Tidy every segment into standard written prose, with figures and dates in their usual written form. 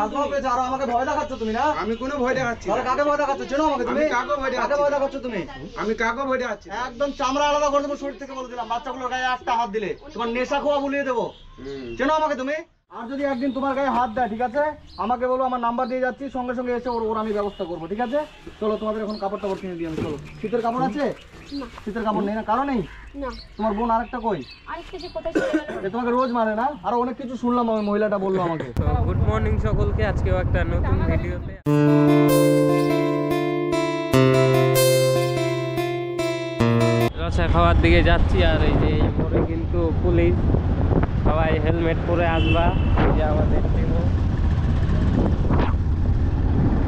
খাজনাও পেয়েছো আর আমাকে ভয় দেখাচ্ছ তুমি না? আমি কোনো ভয় দেখাচ্ছি না। তাহলে কাকে ভয় দেখাচ্ছ? চেনো আমাকে তুমি? আমি কাকে ভয় দেখাচ্ছি? কাকে ভয় দেখাচ্ছ তুমি? আমি কাকে ভয় দেখাচ্ছি? একদম চামড়া আলাদা করে দেবো শরীর থেকে বলে দিলাম। বাচ্চাগুলোর গায়ে একটা হাত দিলে তোমার নেশা খোয়া বলিয়ে দেবো। চেনো আমাকে তুমি? আর যদি একদিন তোমার গায়ে হাত দেয়, ঠিক আছে, আমাকে বলো, আমার নাম্বার দিয়ে যাচ্ছি, সঙ্গে সঙ্গে এসে ওর আমি ব্যবস্থা করবো, ঠিক আছে? চলো তোমাদের এখন কাপড় টাপড় কিনে দিই আমি। চলো। শীতের কাপড় আছে? শীতের কাপড় নেই না? কারণ নেই? তোমার বোন আরেকটা কই? তোমাকে রোজ মারে না? আরো অনেক কিছু শুনলাম, আমি মহিলাটা বললো আমাকে। গুড মর্নিং সকলকে, আজকেও একটা নতুন ভিডিওতে রসা খাওয়ার দিকে যাচ্ছি। আর এই যে এই মোড়ে কিন্তু পুলিশ, সবাই হেলমেট পরে আসবা। এই যে আমাদের টিমও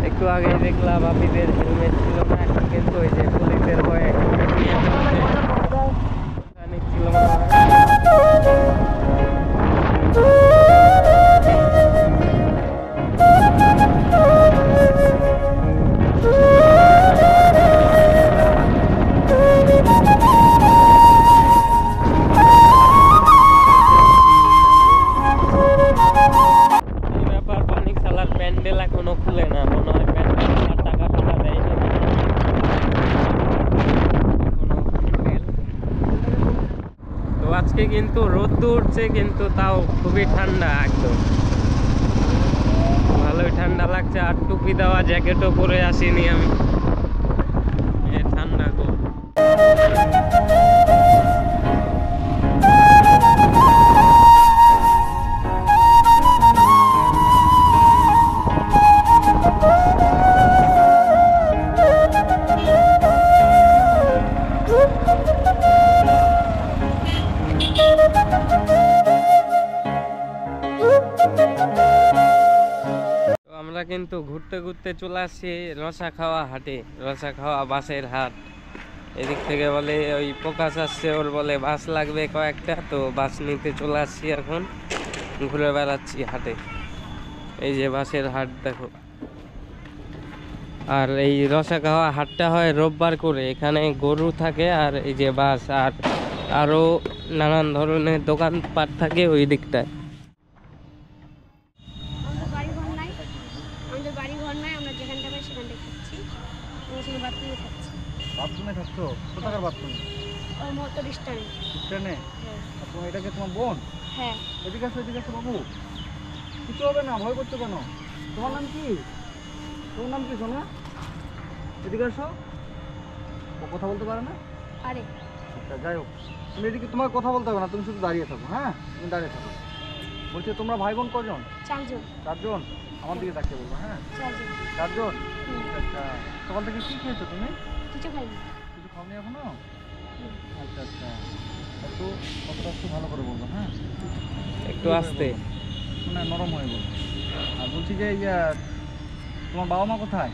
একটু আগে দেখলাম বাপিদের হেলমেট ছিল না, এখন কিন্তু ওই যে পুলিশের ভয়ে নিচ্ছিল মনে হয়। প্যান্ডেল এখনো খুলে না, মনে হয় প্যান্ডেল টাকা টাকা দেয় না এখনো। তো আজকে কিন্তু রোদ উঠছে, কিন্তু তাও খুবই ঠান্ডা, একদম ভালোই ঠান্ডা লাগছে। আর টুপি দেওয়া জ্যাকেটও পরে আসিনি আমি, ঠান্ডা খুব। আমরা কিন্তু ঘুরতে ঘুরতে চলে আসছি রসা খাওয়া হাটে, রসা খাওয়া বাসের হাট। এদিক থেকে বলে ওই প্রকাশ আসছে, ওর বলে বাস লাগবে কয়েকটা, তো বাস নিতে চলে আসছি, এখন ঘুরে বেড়াচ্ছি হাটে। এই যে বাসের হাট দেখো। আর এই রসা খাওয়া হাটটা হয় রোববার করে। এখানে গরু থাকে আর এই যে বাস আর আরো নানান ধরনের দোকানপাট থাকে ওই দিকটায়। বাথরুমে থাকছো? কোথাকার বাথরুম? স্ট্যান্ডে? তোমার এটা কি তোমার বোন? হ্যাঁ। এদিকে আসো, এদিকে আসো বাবু। কিছু হবে না, ভয় করছো কেন? তোমার নাম কি? তোমার নাম কি সোনা? এদিকে আসো। ও কথা বলতে পারে না? আরে আচ্ছা যাই হোক, তুমি এদিকে, তোমার কথা বলতে হবে না, তুমি শুধু দাঁড়িয়ে থাকো। হ্যাঁ, তুমি দাঁড়িয়ে থাকো। বলছি তোমরা ভাই বোন কজন? 4 জন। 4 জন? আমার দিকে তাকিয়ে বলবো। হ্যাঁ, 4 জন। 4 জন। আচ্ছা, সকাল থেকে কি খেয়েছো তুমি? কিছু খাইনি। কিছু খাওনি এখনো? আচ্ছা আচ্ছা, একটু কথাটা একটু ভালো করে বলবো। হ্যাঁ, একটু আস্তে, মানে নরম হয়ে বলবো। আর বলছি যে তোমার বাবা মা কোথায়?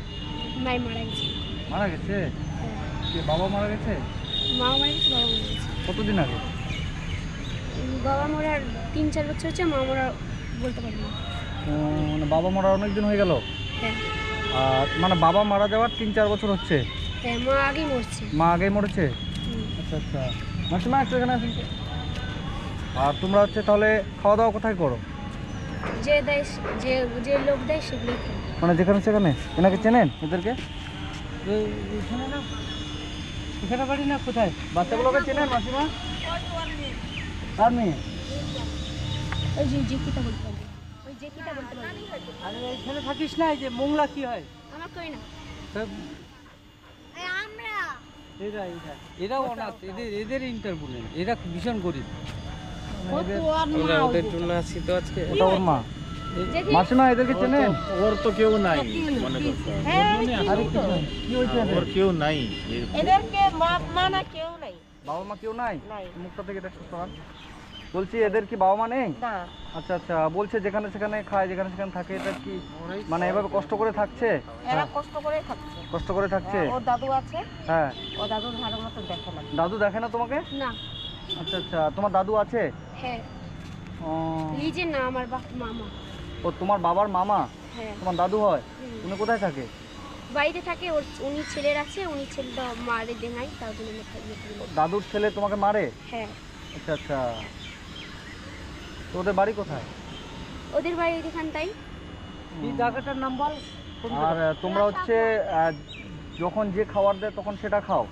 নাই, মারা গেছে। মারা গেছে? কে, বাবা মারা গেছে? মা মারা গেছে, বাবা মারা গেছে। কতদিন আগে? বাবা মরার 3-4 বছর হচ্ছে, মা মরা বলতে পারি না। মানে বাবা মারা অনেক দিন হয়ে গেল? হ্যাঁ। আর মানে বাবা মারা যাওয়ার 3-4 বছর হচ্ছে? হ্যাঁ, মা আগেই মরছে। মা আগেই মরেছে? আচ্ছা আচ্ছা, মাসিমা একটু এখানে আসুন। আর তোমরা হচ্ছে তাহলে খাওয়া দাওয়া কোথায় করো? যে দেয়, যে লোক দেয় সেগুলোই খাই। মানে যেখানে সেখানে? এনাকে চেনেন এদেরকে? এখানে না, এখানে বাড়ি না, কোথায়? বাচ্চাগুলোকে চেনেন মাসিমা? আর মেয়ে? ওই যে কিটা বলতে পারবে, ওই যে কিটা বলতে পারবে। আরে এখানে থাকিস না, এই যে মোংলা কি হয়? আমার কই না। আমরা এরাও অনাথ, এদের ইন্টারভিউ নেন, এরা ভীষণ গরিব। আমরা ওদের জন্য আসছি তো আজকে। ওটা ওর মা। মাসিমা এদেরকে চেনেন? ওর তো কেউ নাই, মনে করছো? আরে কি হয়েছে? ওর কেউ নাই, এদেরকে মা না কেউ নাই। বাবা মা কেউ নাই? মুখটা থেকে এটা সুস্থ হন। বলছি এদের কি বাবা মা নেই? না। আচ্ছা আচ্ছা, বলছে যেখানে সেখানে খায়, যেখানে সেখানে থাকে, এটা কি মানে এভাবে কষ্ট করে থাকছে? এরা কষ্ট করে খাচ্ছে। কষ্ট করে থাকছে? ওর দাদু আছে। হ্যাঁ। ও দাদুর ভালো মতো দেখে না। দাদু দেখে না তোমাকে? না। আচ্ছা আচ্ছা, তোমার দাদু আছে? হ্যাঁ। ও, নিজে না, আমার মামা। ও তোমার বাবার মামা? হ্যাঁ। তোমার দাদু হয়? উনি কোথায় থাকে? বাড়িতে থাকে। উনি ছেলের আছে, উনি ছেলেটা মারে দে নাই, তার জন্য দাদুর ছেলে তোমাকে মারে? হ্যাঁ। আচ্ছা আচ্ছা, তো ওদের বাড়ি কোথায়? ওদের বাড়ি এখানটাই। এই জায়গাটার নাম বল। আর তোমরা হচ্ছে যখন যে খাবার দেয় তখন সেটা খাও,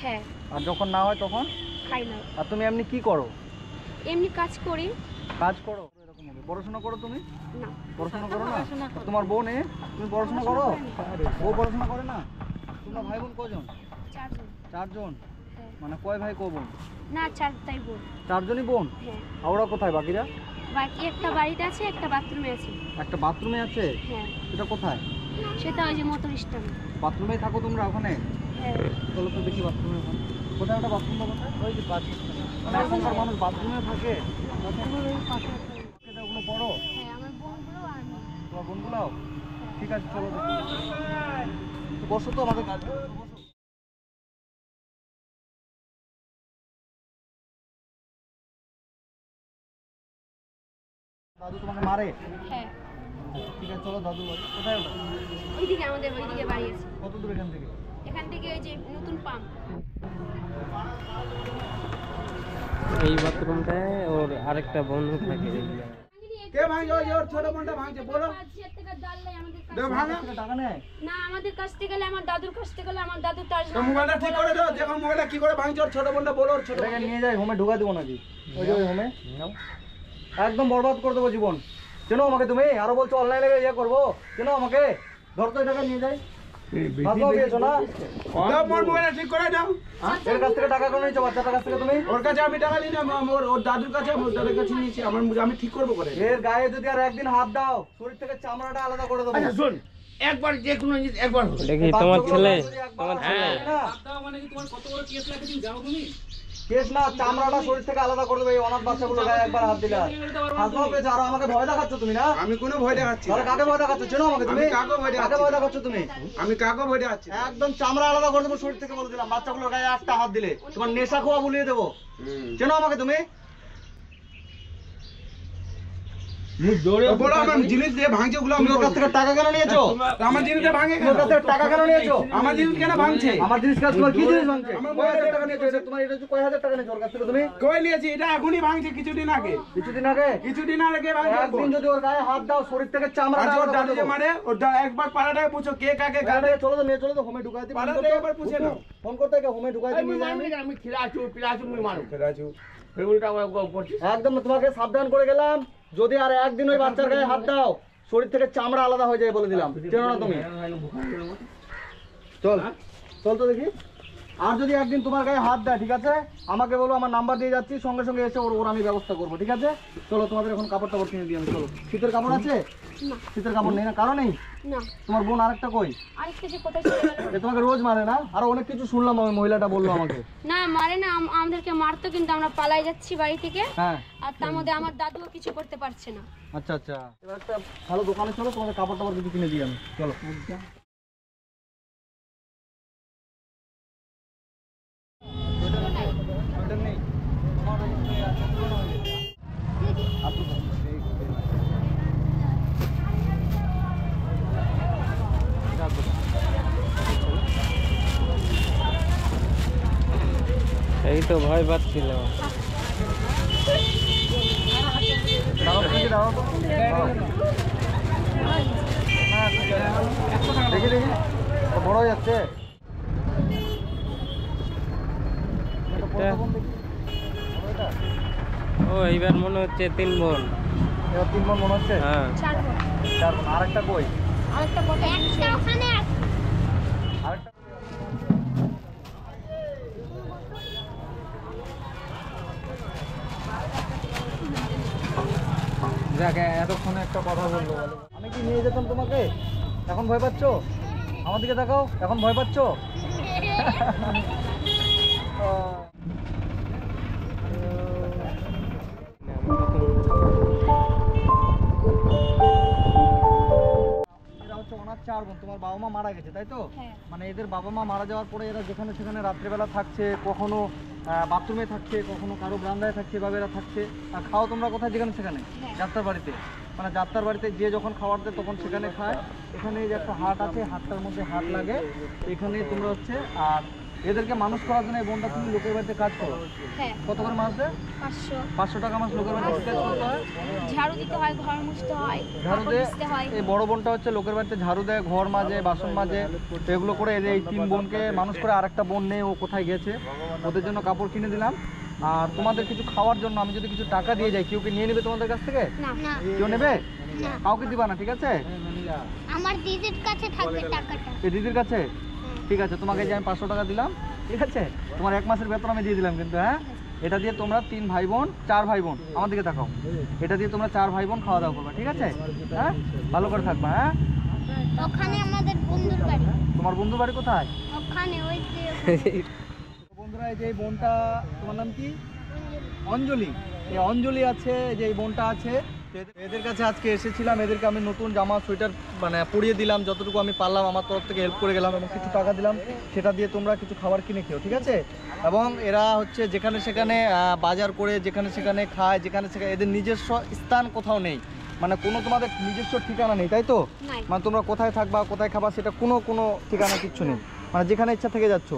হ্যাঁ আর যখন না হয় তখন? খাই না, আর তুমি এমনি কি করো? এমনি কাজ করি। কাজ করো? এরকম হবে। পড়াশোনা করো তুমি? না পড়াশোনা করো না? তোমার বোন তুমি পড়াশোনা করো? ও পড়াশোনা করে না? তোমরা ভাই বোন কজন? 4 জন। 4 জন? হ্যাঁ। মানে কয় ভাই কয় বোন? না 4টাই বোন। 4 জনই বোন? হ্যাঁ। আর ওরা কোথায় বাকিরা? বাকি একটা বাড়িতে আছে, একটা বাথরুমে আছে। একটা বাথরুমে আছে? হ্যাঁ। সেটা কোথায়? সেটা ওই যে মোটর স্ট্যান্ড। বাথরুমেই থাকো তোমরা ওখানে? হ্যাঁ। চলো তো দেখি বাথরুমে ওখানে। কোথায় ওটা বাথরুমটা কোথায়? ওই যে পাশে। মানে এখনকার মানুষ বাথরুমে থাকে? এটা ওগুলো পড়ো? হ্যাঁ, আমার বোনগুলো আর আমি। তোমার বোনগুলাও? ঠিক আছে চলো দেখি। তো বসো তো আমাদের কাছে। দাদু তোমাকে মারে? হ্যাঁ। ঠিক আছে চলো দাদু বাড়ি। কোথায় ওটা? ওইদিকে আমাদের ওইদিকে বাড়ি আছে। কত দূর এখান থেকে? এখান থেকে ওই যে নতুন পাম্প। এই বাথরুমটায় ওর আরেকটা বন্ধু থাকে। কে ভাঙছে? ওই যে ওর ছোট বোনটা ভাঙছে, বলো। দেও ভাঙা। টাকা নেয়? না আমাদের কাছ থেকে গেলে, আমার দাদুর কাছ থেকে গেলে, আমার দাদু তার তো মোবাইলটা ঠিক করে দাও, দেখো মোবাইলটা কি করে ভাঙছে। ওর ছোট বোনটা বলো, ওর ছোট এটাকে নিয়ে যাই হোমে ঢুকা দেবো নাকি? ওই যে ওই হোমে একদম বরবাদ করে দেবো জীবন। চেনো আমাকে তুমি? আরো বলছো অনলাইনে ইয়ে করবো, চেনো আমাকে? ধর তো এটাকে নিয়ে যাই। ভাবো পেয়েছো না? দাও মোর মোবাইলটা ঠিক করে দাও। এর কাছ থেকে টাকা করে নিয়েছো বাচ্চাটার কাছ থেকে তুমি? ওর কাছে আমি টাকা নিই না, ওর দাদুর কাছে, ওর দাদুর কাছে নিয়েছি। আমি ঠিক করবো করে। এর গায়ে যদি আর একদিন হাত দাও শরীর থেকে চামড়াটা আলাদা করে দেবো। শোন, একবার যে কোনো জিনিস একবার হোক। দেখি তোমার ছেলে, তোমার ছেলে। কেস না, চামড়াটা শরীর থেকে আলাদা করে দেবে এই অনাথ বাচ্চাগুলো গায়ে একবার হাত দিলে। হাতও পেয়েছো আর আমাকে ভয় দেখাচ্ছ তুমি না? আমি কোনো ভয় দেখাচ্ছি না। তাহলে কাকে ভয় দেখাচ্ছ? চেনো আমাকে তুমি? আমি কাকে ভয় দেখাচ্ছি? কাকে ভয় দেখাচ্ছ তুমি? আমি কাকে ভয় দেখাচ্ছি না। একদম চামড়া আলাদা করে দেবো শরীর থেকে বলে দিলাম। বাচ্চাগুলোর গায়ে একটা হাত দিলে তোমার নেশা খোয়া বুলিয়ে দেবো। চেনো আমাকে তুমি? তো বলো আমার জিনিস দিয়ে ভাঙছে ওগুলো আমি তুমি ওর কাছ থেকে টাকা কেন নিয়েছো? আমার জিনিসটা ভাঙে তুমি ওর কাছ থেকে টাকা কেন নিয়েছো? আমার জিনিস কেন ভাঙছে? আমার জিনিস কাজ তোমার কি জিনিস ভাঙছে? আমার কয় হাজার টাকা নিয়েছো? এটা তোমার এটা হচ্ছে কয় হাজার টাকা নিয়েছো ওর কাছ থেকে তুমি? কই নিয়েছি? এটা এখনই ভাঙছে কিছুদিন আগে। কিছুদিন আগে? কিছুদিন আগে ভাঙছে। একদিন যদি ওর গায়ে হাত দাও শরীর থেকে চামড়া আর ওর আলাদা দাদু করে যে দেবো। মারে, একবার পাড়াটায় পুছো কে কাকে গালে। গাড়ি চলো তো নিয়ে চলো তো হোমে ঢুকাই দিই। পাড়াতে একবার পুছে নাও। ফোন করতে গিয়ে হোমে ঢুকাই দিই। একদম তোমাকে সাবধান করে গেলাম, যদি আর একদিন ওই বাচ্চার গায়ে হাত দাও শরীর থেকে চামড়া আলাদা হয়ে যায় বলে দিলাম। চেনো না তুমি? চল চল তো দেখি। আর যদি একদিন তোমার গায়ে হাত দেয় ঠিক আছে, আমাকে বলো, আমার নাম্বার দিয়ে যাচ্ছি, সঙ্গে সঙ্গে এসে ওর আমি ব্যবস্থা করবো। ঠিক আছে চলো, তোমাদের এখন কাপড় টাপড় কিনে দিই আমি। চলো। শীতের কাপড় আছে? না শীতের কাপড় নেই না? কারণ নেই? না তোমার বোন আরেকটা কই? আরেকটা যে কোথায় চলে গেল? এ তোমাকে রোজ মারে না? আরো অনেক কিছু শুনলাম, আমি মহিলাটা বললো আমাকে। না মারে না, আমাদেরকে মারতো কিন্তু আমরা পালাই যাচ্ছি বাড়ি থেকে। হ্যাঁ আর তার মধ্যে আমার দাদুও কিছু করতে পারছে না। আচ্ছা আচ্ছা, এবার একটা ভালো দোকানে চলো, তোমাদের কাপড় টাপড় কিছু কিনে দিই আমি। চলো। সোয়েটার নেই? তোমার ওই যে আছে, পুরনো হয়ে গেছে। হাত ধুবো। এই তো ভয় পাচ্ছিল। দাও তো, দাও তো। হ্যাঁ, দেখি দেখি ও বড় হয়ে যাচ্ছে। এটা বড় কোন দেখি? বড় এটা? ও এইবার মনে হচ্ছে 3 বোন। এবার 3 মন মনে হচ্ছে? হ্যাঁ 4 বোন। 4 মন। আরেকটা কই? আরেকটা কোথায়? একটা ওখানে আছে। আরেকটা যাকে এতক্ষণে একটা কথা বললো বলো। আমি কি নিয়ে যেতাম তোমাকে? এখন ভয় পাচ্ছো? আমার দিকে তাকাও, এখন ভয় পাচ্ছো? এরা হচ্ছে ওনার 4 বোন। তোমার বাবা মা মারা গেছে তাই তো? হ্যাঁ। মানে এদের বাবা মা মারা যাওয়ার পরে এরা যেখানে সেখানে রাত্রেবেলা থাকছে, কখনো বাথরুমে থাকছে, কখনো কারো বারান্দায় থাকছে, এভাবে এরা থাকছে। আর খাও তোমরা কোথায়? যেখানে সেখানে? যাত্রার বাড়িতে। মানে যাত্রার বাড়িতে যে যখন খাবার দেয় তখন সেখানে খায়। এখানে এই যে একটা হাট আছে, হাটটার মধ্যে হাট লাগে, এখানে তোমরা হচ্ছে আর এদেরকে মানুষ করার জন্য এই বোনটা তুমি লোকের বাড়িতে কাজ করো? হ্যাঁ কত করে মাস দেয়? 500 500 টাকা মাস লোকের বাড়িতে কাজ করতে হয়। ঝাড়ু দিতে হয়, ঘর মুছতে হয়, ঝাড়ু কাপড় দেয়। মুছতে হয়। এই বড় বোনটা হচ্ছে লোকের বাড়িতে ঝাড়ু দেয়, ঘর মাজে, বাসন মাজে, তো এগুলো করে এই 3 বোনকে মানুষ করে। আর একটা বোন নেই, ও কোথায় গেছে, ওদের জন্য কাপড় কিনে দিলাম। আর তোমাদের কিছু খাওয়ার জন্য আমি যদি কিছু টাকা দিয়ে যাই, কেউ কি নিয়ে নেবে তোমাদের কাছ থেকে? না না কেউ নেবে? কাউকে দিবা না, ঠিক আছে? আমার দিদির কাছে থাকবে টাকাটা। এই দিদির কাছে? ঠিক আছে, তোমাকে যে আমি 500 টাকা দিলাম, ঠিক আছে? তোমার 1 মাসের বেতন আমি দিয়ে দিলাম কিন্তু, হ্যাঁ? এটা দিয়ে তোমরা 3 ভাই বোন, 4 ভাই বোন, আমার দিকে তাকাও, এটা দিয়ে তোমরা 4 ভাই বোন খাওয়া দাওয়া করবে, ঠিক আছে? হ্যাঁ, ভালো করে থাকবা, হ্যাঁ? ওখানে আমাদের বন্ধুর বাড়ি, তোমার বন্ধুর বাড়ি কোথায়? ওখানে ওই যে বন্ধুরা, এই যে এই বোনটা, তোমার নাম কি? অঞ্জলি। এই অঞ্জলি আছে, এই যে এই বোনটা আছে, তো এদের কাছে আজকে এসেছিলাম। এদেরকে আমি নতুন জামা সোয়েটার মানে পরিয়ে দিলাম, যতটুকু আমি পারলাম আমার তরফ থেকে হেল্প করে গেলাম, এবং কিছু টাকা দিলাম, সেটা দিয়ে তোমরা কিছু খাবার কিনে খেও, ঠিক আছে? এবং এরা হচ্ছে যেখানে সেখানে বাজার করে, যেখানে সেখানে খায়, যেখানে সেখানে, এদের নিজস্ব স্থান কোথাও নেই, মানে কোনো তোমাদের নিজস্ব ঠিকানা নেই, তাই তো? নাই। মানে তোমরা কোথায় থাকবা, কোথায় খাবা, সেটা কোনো ঠিকানা কিচ্ছু নেই, মানে যেখানে ইচ্ছা থেকে যাচ্ছ,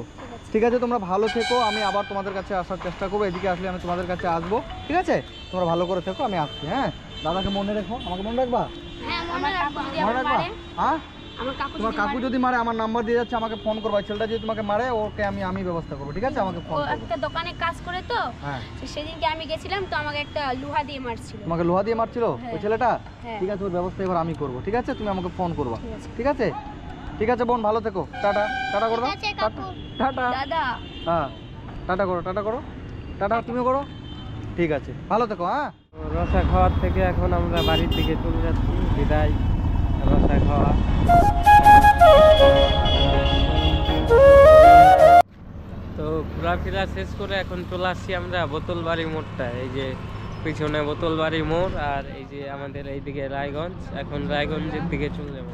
ঠিক আছে? তোমরা ভালো থেকো, আমি আবার তোমাদের কাছে আসার চেষ্টা করবো, এদিকে আসলে আমি তোমাদের কাছে আসবো, ঠিক আছে? তোমরা ভালো করে থেকো, আমি আসছি, হ্যাঁ? দাদাকে মনে রেখো, আমাকে মনে রাখবা, হ্যাঁ মনে রাখবো। যদি মনে আমার রাখবা, মারে, হ্যাঁ? আমার কাকু তোমার যদি কাকু মারে, যদি মারে, আমার নাম্বার দিয়ে যাচ্ছে, আমাকে ফোন করবা। ছেলেটা যদি তোমাকে মারে, ওকে আমি ব্যবস্থা করবো, ঠিক আছে? আমাকে ও ফোন করবো, একটা দোকানে কাজ করে তো, হ্যাঁ। তো সেদিনকে আমি গেছিলাম, তো আমাকে একটা লোহা দিয়ে মারছিল। তোমাকে লোহা দিয়ে মারছিল ওই হ্যাঁ। ছেলেটা? হ্যাঁ। ঠিক আছে, ওর ব্যবস্থা এবার আমি করবো, ঠিক আছে? তুমি আমাকে ফোন করবা, ঠিক আছে। ঠিক আছে? ঠিক আছে বোন, ভালো থেকো, টাটা। টাটা করো, ঠিক আছে, কাকু। টাটা। দাদা হ্যাঁ, টাটা করো, টাটা তুমিও করো, ঠিক আছে? ভালো থেকো, হ্যাঁ? তো রসা খাওয়ার থেকে এখন আমরা বাড়ির দিকে চলে যাচ্ছি। বিদায় রসা খাওয়া। তো ঘোরাফেরা শেষ করে এখন চলে আসছি আমরা বোতলবাড়ি মোড়টা। এই যে পিছনে বোতলবাড়ি মোড়, আর এই যে আমাদের এইদিকে রায়গঞ্জ। এখন রায়গঞ্জের দিকে চলে যাবো।